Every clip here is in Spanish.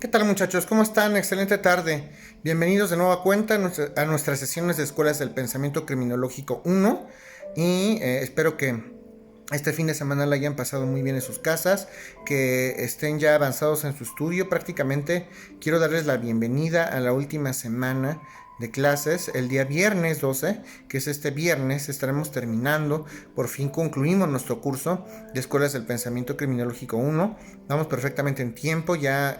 ¿Qué tal, muchachos? ¿Cómo están? Excelente tarde. Bienvenidos de nueva cuenta a nuestras sesiones de Escuelas del Pensamiento Criminológico 1 y espero que este fin de semana la hayan pasado muy bien en sus casas, que estén ya avanzados en su estudio. Prácticamente quiero darles la bienvenida a la última semana de clases. El día viernes 12, que es este viernes, estaremos terminando. Por fin concluimos nuestro curso de Escuelas del Pensamiento Criminológico 1. Vamos perfectamente en tiempo, ya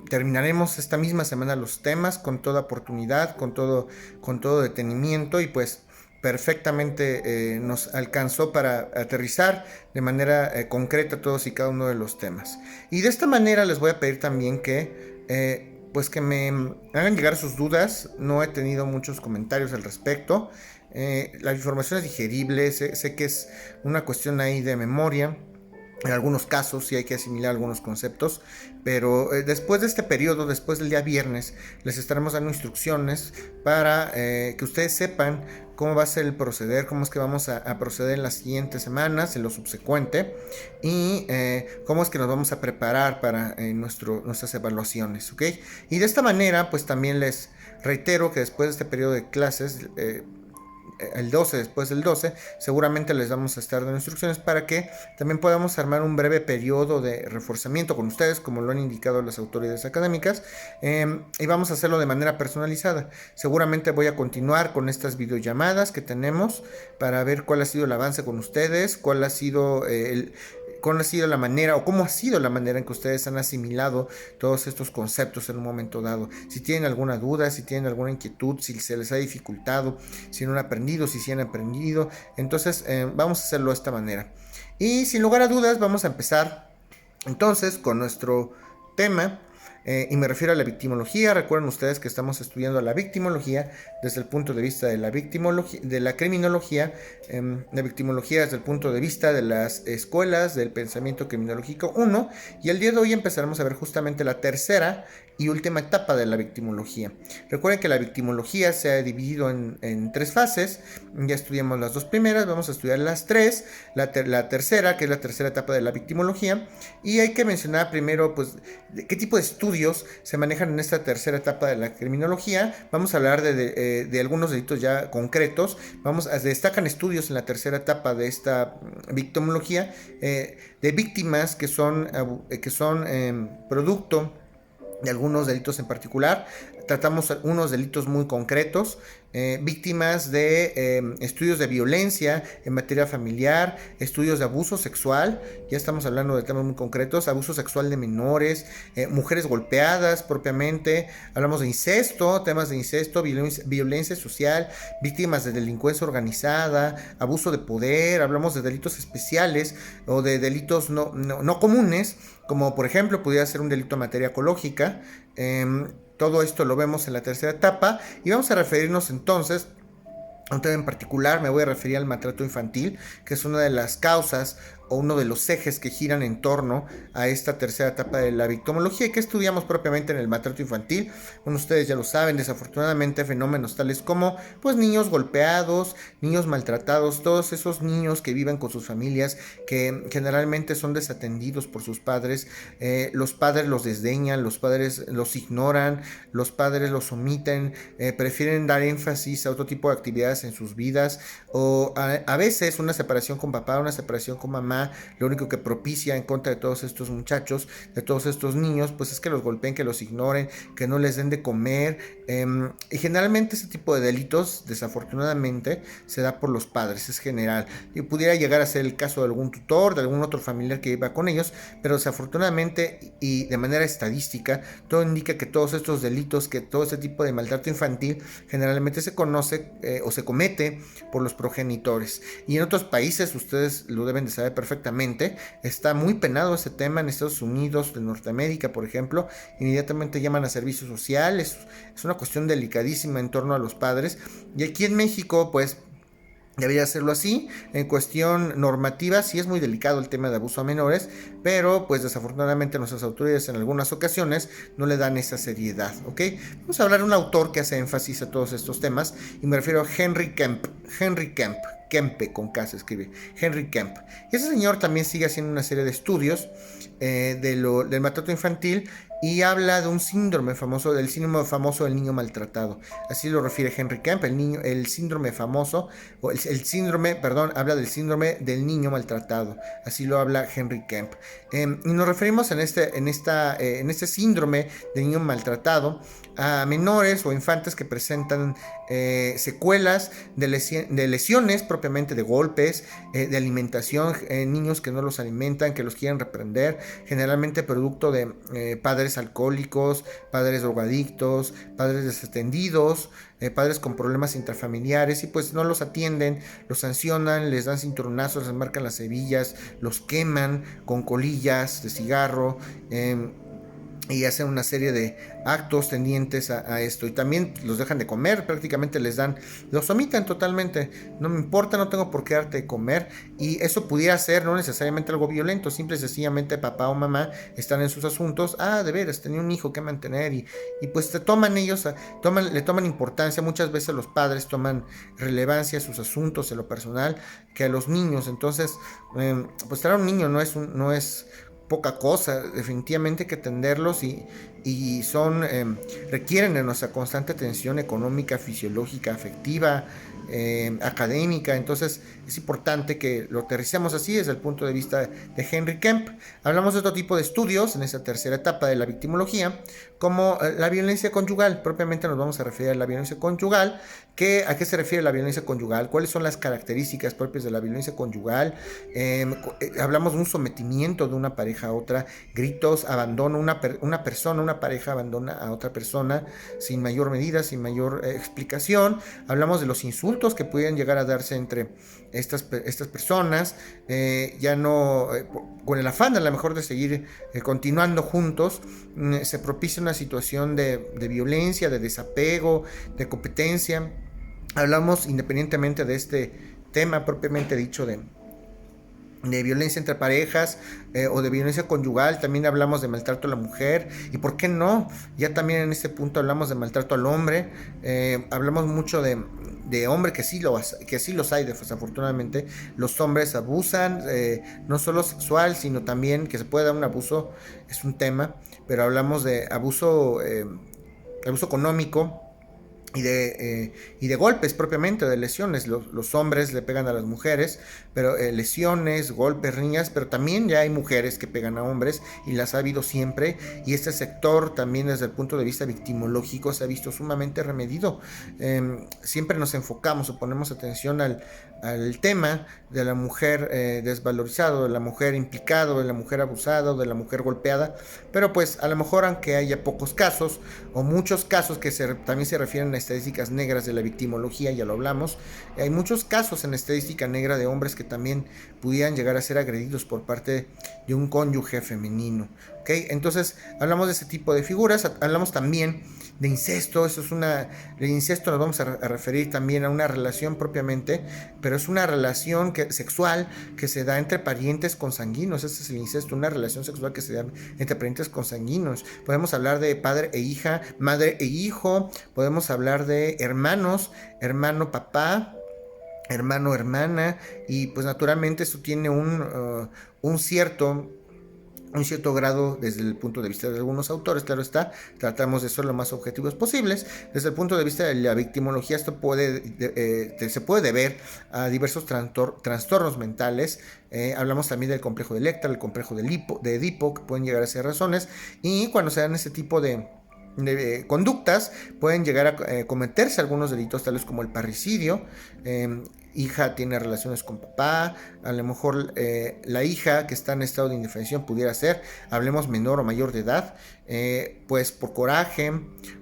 terminaremos esta misma semana los temas con toda oportunidad, con todo detenimiento, y pues perfectamente nos alcanzó para aterrizar de manera concreta todos y cada uno de los temas. Y de esta manera les voy a pedir también que pues que me hagan llegar sus dudas. No he tenido muchos comentarios al respecto. La información es digerible, sé que es una cuestión ahí de memoria. En algunos casos sí hay que asimilar algunos conceptos, pero después de este periodo, después del día viernes, les estaremos dando instrucciones para que ustedes sepan cómo va a ser el proceder, cómo es que vamos a proceder en las siguientes semanas, en lo subsecuente, y cómo es que nos vamos a preparar para nuestras evaluaciones, ¿ok? Y de esta manera, pues también les reitero que después de este periodo de clases, el 12, después del 12, seguramente les vamos a estar dando instrucciones para que también podamos armar un breve periodo de reforzamiento con ustedes, como lo han indicado las autoridades académicas, y vamos a hacerlo de manera personalizada. Seguramente voy a continuar con estas videollamadas que tenemos para ver cuál ha sido el avance con ustedes, cuál ha sido la manera o cómo ha sido la manera en que ustedes han asimilado todos estos conceptos en un momento dado. Si tienen alguna duda, si tienen alguna inquietud, si se les ha dificultado, si no han aprendido, si sí han aprendido, entonces vamos a hacerlo de esta manera. Y sin lugar a dudas vamos a empezar entonces con nuestro tema. Y me refiero a la victimología. Recuerden ustedes que estamos estudiando la victimología desde el punto de vista de la victimología, de la criminología, la victimología desde el punto de vista de las escuelas del pensamiento criminológico 1, y el día de hoy empezaremos a ver justamente la tercera y última etapa de la victimología. Recuerden que la victimología se ha dividido en tres fases. Ya estudiamos las dos primeras, vamos a estudiar las tres, la tercera, que es la tercera etapa de la victimología, y hay que mencionar primero pues qué tipo de estudios se manejan en esta tercera etapa de la criminología. Vamos a hablar de algunos delitos ya concretos. Destacan estudios en la tercera etapa de esta victimología de víctimas que son producto de algunos delitos en particular. Tratamos unos delitos muy concretos, víctimas de estudios de violencia en materia familiar, estudios de abuso sexual. Ya estamos hablando de temas muy concretos: abuso sexual de menores, mujeres golpeadas propiamente. Hablamos de incesto, temas de incesto, violencia social, víctimas de delincuencia organizada, abuso de poder. Hablamos de delitos especiales o de delitos no comunes, como por ejemplo pudiera ser un delito en materia ecológica. Todo esto lo vemos en la tercera etapa, y vamos a referirnos entonces a un tema en particular. Me voy a referir al maltrato infantil, que es una de las causas o uno de los ejes que giran en torno a esta tercera etapa de la victimología. ¿Y que estudiamos propiamente en el maltrato infantil? Bueno, ustedes ya lo saben, desafortunadamente fenómenos tales como pues niños golpeados, niños maltratados, todos esos niños que viven con sus familias, que generalmente son desatendidos por sus padres. Los padres los desdeñan, los padres los ignoran, los padres los omiten, prefieren dar énfasis a otro tipo de actividades en sus vidas, o a veces una separación con papá, una separación con mamá, lo único que propicia en contra de todos estos muchachos, de todos estos niños, pues es que los golpeen, que los ignoren, que no les den de comer. Y generalmente este tipo de delitos, desafortunadamente, se da por los padres, es general. Y pudiera llegar a ser el caso de algún tutor, de algún otro familiar que viva con ellos, pero desafortunadamente y de manera estadística, todo indica que todos estos delitos, que todo este tipo de maltrato infantil, generalmente se conoce o se comete por los progenitores. Y en otros países, ustedes lo deben de saber perfectamente, está muy penado ese tema. En Estados Unidos de Norteamérica, por ejemplo, inmediatamente llaman a servicios sociales. Es una cuestión delicadísima en torno a los padres. Y aquí en México, pues debería hacerlo así. En cuestión normativa sí es muy delicado el tema de abuso a menores, pero pues desafortunadamente nuestras autoridades en algunas ocasiones no le dan esa seriedad, ¿ok? Vamos a hablar de un autor que hace énfasis a todos estos temas, y me refiero a Henry Kemp. Kempe con K se escribe, Henry Kemp. Y ese señor también sigue haciendo una serie de estudios del maltrato infantil, y habla de un síndrome famoso, del síndrome famoso del niño maltratado. Así lo refiere Henry Kemp, el síndrome famoso, o el síndrome, perdón, habla del síndrome del niño maltratado. Así lo habla Henry Kemp. Y nos referimos en este síndrome del niño maltratado a menores o infantes que presentan secuelas de lesiones propiamente, de golpes, de alimentación, niños que no los alimentan, que los quieren reprender, generalmente producto de padres alcohólicos, padres drogadictos, padres desatendidos, padres con problemas intrafamiliares, y pues no los atienden, los sancionan, les dan cinturonazos, les marcan las hebillas, los queman con colillas de cigarro, y hacen una serie de actos tendientes a esto, y también los dejan de comer, prácticamente los omitan totalmente. No me importa, no tengo por qué darte de comer, y eso pudiera ser no necesariamente algo violento, simple y sencillamente papá o mamá están en sus asuntos. De veras, tenía un hijo que mantener, y pues te toman ellos, le toman importancia. Muchas veces los padres toman relevancia a sus asuntos en lo personal que a los niños. Entonces, pues traer un niño no es poca cosa, definitivamente hay que atenderlos, y requieren de nuestra constante atención económica, fisiológica, afectiva, académica. Entonces es importante que lo aterricemos así desde el punto de vista de Henry Kemp. Hablamos de otro tipo de estudios en esta tercera etapa de la victimología, como la violencia conyugal. Propiamente nos vamos a referir a la violencia conyugal. ¿A qué se refiere la violencia conyugal? ¿Cuáles son las características propias de la violencia conyugal? Hablamos de un sometimiento de una pareja a otra, gritos, abandono, una pareja abandona a otra persona sin mayor medida, sin mayor explicación. Hablamos de los insultos que pueden llegar a darse entre estas personas, ya no con el afán a lo mejor de seguir continuando juntos. Se propicia una situación de violencia, de desapego, de competencia. Hablamos, independientemente de este tema propiamente dicho de violencia entre parejas, o de violencia conyugal, también hablamos de maltrato a la mujer, y por qué no, ya también en este punto hablamos de maltrato al hombre. Hablamos mucho de hombre, que sí los hay, desafortunadamente. Los hombres abusan, no solo sexual, sino también que se puede dar un abuso, es un tema, pero hablamos de abuso económico, y de golpes propiamente, de lesiones. Los hombres le pegan a las mujeres, pero lesiones, golpes, riñas, pero también ya hay mujeres que pegan a hombres, y las ha habido siempre, y este sector también desde el punto de vista victimológico se ha visto sumamente remedido. Siempre nos enfocamos o ponemos atención al tema de la mujer desvalorizado, de la mujer implicado, de la mujer abusada, de la mujer golpeada, pero pues a lo mejor, aunque haya pocos casos o muchos casos que también se refieren a estadísticas negras de la victimología, ya lo hablamos, hay muchos casos en estadística negra de hombres que también pudieran llegar a ser agredidos por parte de un cónyuge femenino. ¿Okay? Entonces hablamos de ese tipo de figuras. Hablamos también de incesto. El incesto nos vamos a referir también a una relación propiamente, pero es una relación sexual que se da entre parientes consanguíneos. Ese es el incesto, una relación sexual que se da entre parientes consanguíneos. Podemos hablar de padre e hija, madre e hijo. Podemos hablar de hermanos, hermano papá, hermano hermana, y pues naturalmente esto tiene un cierto grado desde el punto de vista de algunos autores, claro está. Tratamos de ser lo más objetivos posibles. Desde el punto de vista de la victimología, esto se puede deber a diversos trastornos mentales. Hablamos también del complejo de Electra, el complejo de Edipo, que pueden llegar a ser razones, y cuando se dan ese tipo de conductas, pueden llegar a cometerse algunos delitos tales como el parricidio. Hija tiene relaciones con papá, a lo mejor la hija que está en estado de indefensión pudiera ser, hablemos menor o mayor de edad, pues por coraje,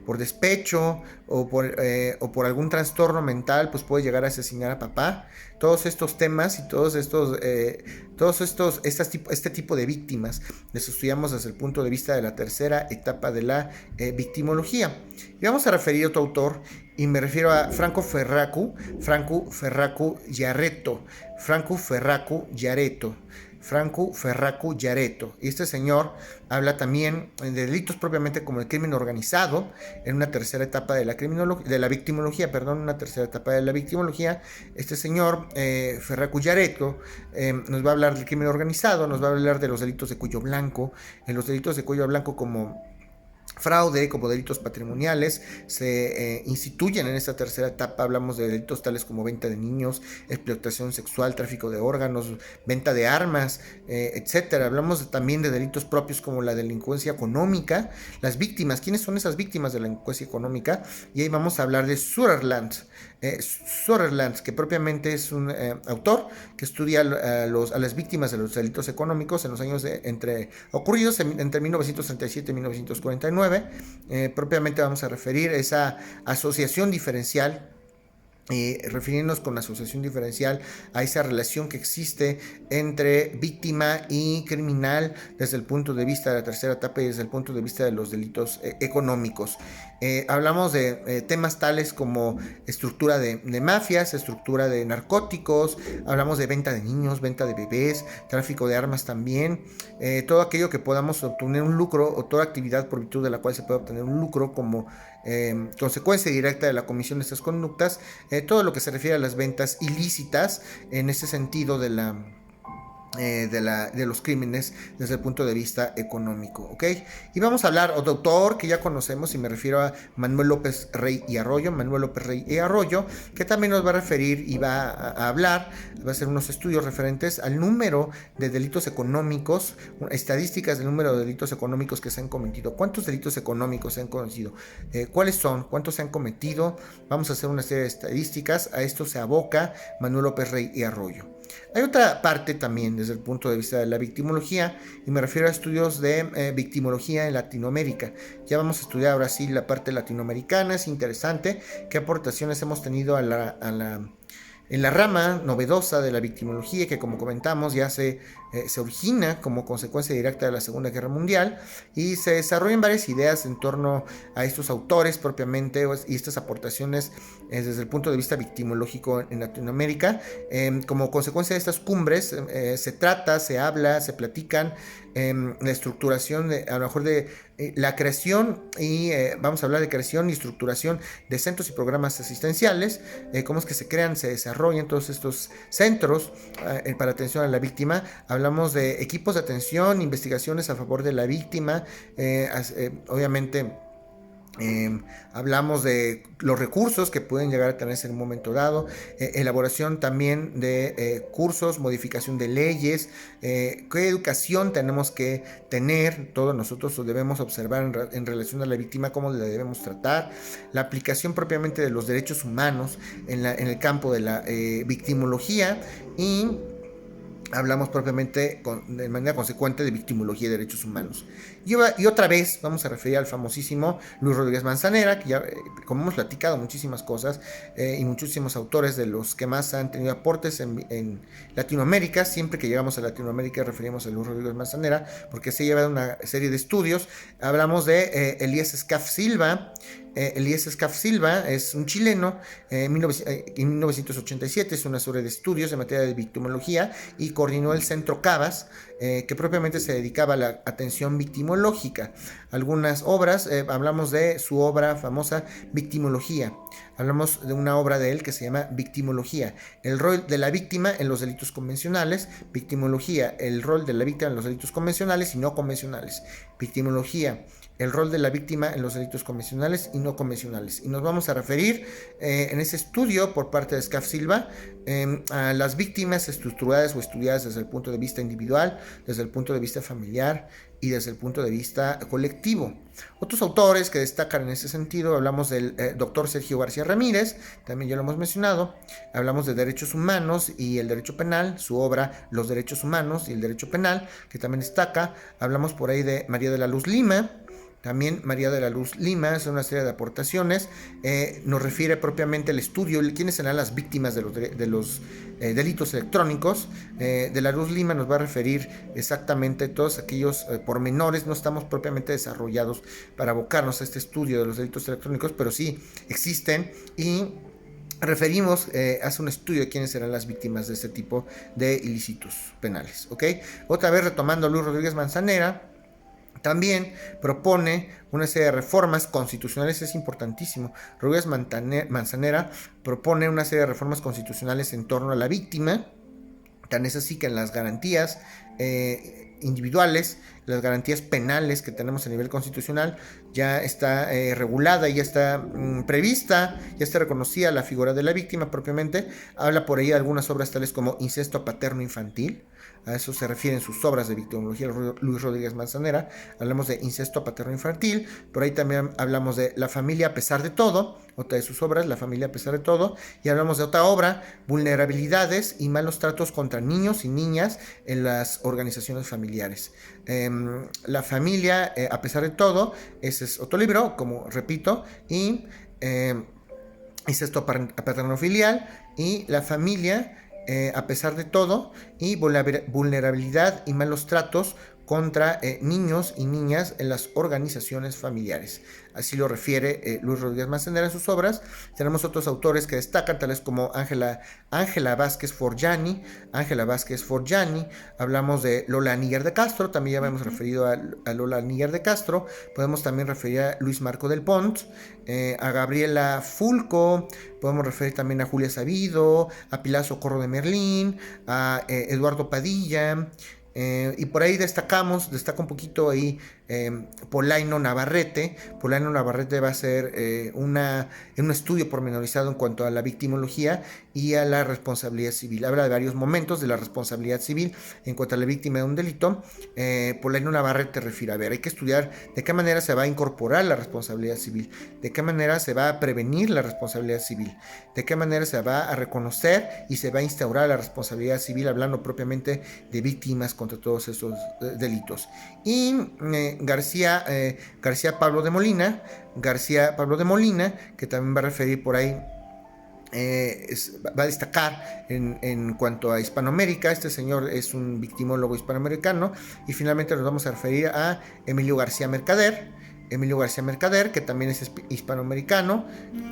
por despecho, o por algún trastorno mental, pues puede llegar a asesinar a papá. Todos estos temas y este tipo de víctimas les estudiamos desde el punto de vista de la tercera etapa de la victimología. Y vamos a referir a otro autor, y me refiero a Franco Ferracu Yaretto. Y este señor habla también de delitos propiamente como el crimen organizado, en una tercera etapa de la victimología. Este señor, Ferracu Yaretto, nos va a hablar del crimen organizado, nos va a hablar de los delitos de cuello blanco, como fraude, como delitos patrimoniales, se instituyen en esta tercera etapa. Hablamos de delitos tales como venta de niños, explotación sexual, tráfico de órganos, venta de armas, etcétera. Hablamos también de delitos propios como la delincuencia económica, las víctimas. ¿Quiénes son esas víctimas de la delincuencia económica? Y ahí vamos a hablar de Sutherland. Sutherland, que propiamente es un autor que estudia a las víctimas de los delitos económicos en los años ocurridos entre 1937 y 1949. Propiamente vamos a referir esa asociación diferencial, referirnos con asociación diferencial a esa relación que existe entre víctima y criminal desde el punto de vista de la tercera etapa y desde el punto de vista de los delitos económicos. Hablamos de temas tales como estructura de mafias, estructura de narcóticos, hablamos de venta de niños, venta de bebés, tráfico de armas también, todo aquello que podamos obtener un lucro o toda actividad por virtud de la cual se puede obtener un lucro como consecuencia directa de la comisión de estas conductas, todo lo que se refiere a las ventas ilícitas en ese sentido de los crímenes desde el punto de vista económico, ¿ok? Y vamos a hablar de autor que ya conocemos, y me refiero a Manuel López Rey y Arroyo, que también nos va a referir y va a hablar, va a hacer unos estudios referentes al número de delitos económicos, estadísticas del número de delitos económicos que se han cometido. ¿Cuántos delitos económicos se han cometido? ¿Cuáles son? ¿Cuántos se han cometido? Vamos a hacer una serie de estadísticas. A esto se aboca Manuel López Rey y Arroyo. Hay otra parte también desde el punto de vista de la victimología, y me refiero a estudios de victimología en Latinoamérica. Ya vamos a estudiar ahora sí la parte latinoamericana. Es interesante qué aportaciones hemos tenido en la rama novedosa de la victimología, que como comentamos ya se origina como consecuencia directa de la Segunda Guerra Mundial, y se desarrollan varias ideas en torno a estos autores propiamente y estas aportaciones desde el punto de vista victimológico en Latinoamérica. Como consecuencia de estas cumbres se habla, se platican la estructuración, a lo mejor de la creación, y vamos a hablar de creación y estructuración de centros y programas asistenciales, cómo es que se crean, se desarrollan todos estos centros para atención a la víctima. Hablamos de equipos de atención, investigaciones a favor de la víctima, obviamente. Hablamos de los recursos que pueden llegar a tenerse en un momento dado, elaboración también de cursos, modificación de leyes, qué educación tenemos que tener, todos nosotros debemos observar en relación a la víctima, cómo la debemos tratar, la aplicación propiamente de los derechos humanos en el campo de la victimología, y hablamos propiamente de manera consecuente de victimología y derechos humanos. Y otra vez vamos a referir al famosísimo Luis Rodríguez Manzanera, que ya, como hemos platicado muchísimas cosas, y muchísimos autores de los que más han tenido aportes en Latinoamérica. Siempre que llegamos a Latinoamérica referimos a Luis Rodríguez Manzanera, porque se lleva una serie de estudios. Hablamos de Elías Escaf Silva. Elías Escaf Silva es un chileno. En 1987 es una serie de estudios en materia de victimología, y coordinó el Centro Cabas, que propiamente se dedicaba a la atención victimológica. Algunas obras, hablamos de su obra famosa Victimología. Hablamos de una obra de él que se llama Victimología, el rol de la víctima en los delitos convencionales. Victimología, el rol de la víctima en los delitos convencionales y no convencionales. Victimología, el rol de la víctima en los delitos convencionales y no convencionales. Y nos vamos a referir en ese estudio por parte de Escaf Silva a las víctimas estructuradas o estudiadas desde el punto de vista individual, desde el punto de vista familiar y desde el punto de vista colectivo. Otros autores que destacan en ese sentido, hablamos del doctor Sergio García Ramírez, también ya lo hemos mencionado. Hablamos de derechos humanos y el derecho penal, su obra Los derechos humanos y el derecho penal, que también destaca. Hablamos por ahí de María de la Luz Lima. También María de la Luz Lima hace una serie de aportaciones, nos refiere propiamente al estudio, quiénes serán las víctimas de los delitos electrónicos. De la Luz Lima nos va a referir exactamente todos aquellos pormenores. No estamos propiamente desarrollados para abocarnos a este estudio de los delitos electrónicos, pero sí existen, y referimos, hace un estudio de quiénes serán las víctimas de este tipo de ilícitos penales, ¿ok? Otra vez retomando a Luis Rodríguez Manzanera, también propone una serie de reformas constitucionales. Es importantísimo. Rodríguez Manzanera propone una serie de reformas constitucionales en torno a la víctima. Tan es así que en las garantías individuales, las garantías penales que tenemos a nivel constitucional, ya está regulada, ya está prevista, ya está reconocida la figura de la víctima propiamente. Habla por ahí de algunas obras tales como Incesto paterno infantil, a eso se refieren sus obras de victimología Luis Rodríguez Manzanera. Hablamos de incesto paterno infantil, por ahí también hablamos de La familia a pesar de todo, otra de sus obras, La familia a pesar de todo, y hablamos de otra obra, Vulnerabilidades y malos tratos contra niños y niñas en las organizaciones familiares. La familia a pesar de todo, ese es otro libro, como repito, y incesto paterno filial y La familia a pesar de todo, y vulnerabilidad y malos tratos contra niños y niñas en las organizaciones familiares. Así lo refiere Luis Rodríguez Manzanera en sus obras. Tenemos otros autores que destacan, tales como Ángela Vázquez Forgiani. Hablamos de Lola Níger de Castro, también ya hemos referido a Lola Níger de Castro. Podemos también referir a Luis Marco del Pont, a Gabriela Fulco, podemos referir también a Julia Sabido, a Pilar Socorro de Merlín, a Eduardo Padilla, y por ahí destaca un poquito ahí Polaino Navarrete. Polaino Navarrete va a ser un estudio pormenorizado en cuanto a la victimología y a la responsabilidad civil. Habla de varios momentos de la responsabilidad civil en cuanto a la víctima de un delito. Polaino Navarrete refiere, a ver, hay que estudiar de qué manera se va a incorporar la responsabilidad civil, de qué manera se va a prevenir la responsabilidad civil, de qué manera se va a reconocer y se va a instaurar la responsabilidad civil, hablando propiamente de víctimas contra todos esos delitos. Y García Pablo de Molina, que también va a referir por ahí, va a destacar en cuanto a Hispanoamérica. Este señor es un victimólogo hispanoamericano. Y finalmente nos vamos a referir a Emilio García Mercader, que también es hispanoamericano,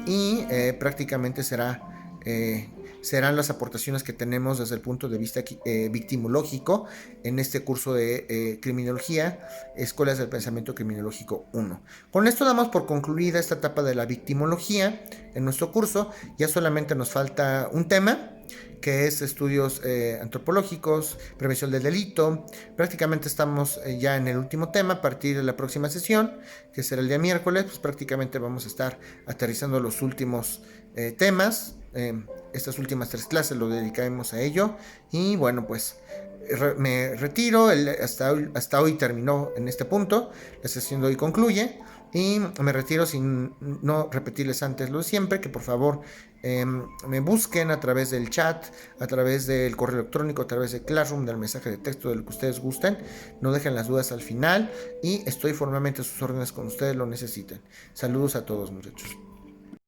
y prácticamente serán las aportaciones que tenemos desde el punto de vista victimológico en este curso de criminología, Escuelas del Pensamiento Criminológico 1. Con esto damos por concluida esta etapa de la victimología en nuestro curso. Ya solamente nos falta un tema, que es estudios antropológicos, prevención del delito. Prácticamente estamos ya en el último tema. A partir de la próxima sesión, que será el día miércoles, pues prácticamente vamos a estar aterrizando los últimos temas. Estas últimas 3 clases lo dedicaremos a ello. Y bueno, pues me retiro. Hasta hoy terminó en este punto. La sesión de hoy concluye. Y me retiro sin no repetirles antes lo de siempre, que por favor me busquen a través del chat, a través del correo electrónico, a través de Classroom, del mensaje de texto, de lo que ustedes gusten. No dejen las dudas al final y estoy formalmente a sus órdenes cuando ustedes lo necesiten. Saludos a todos, muchachos.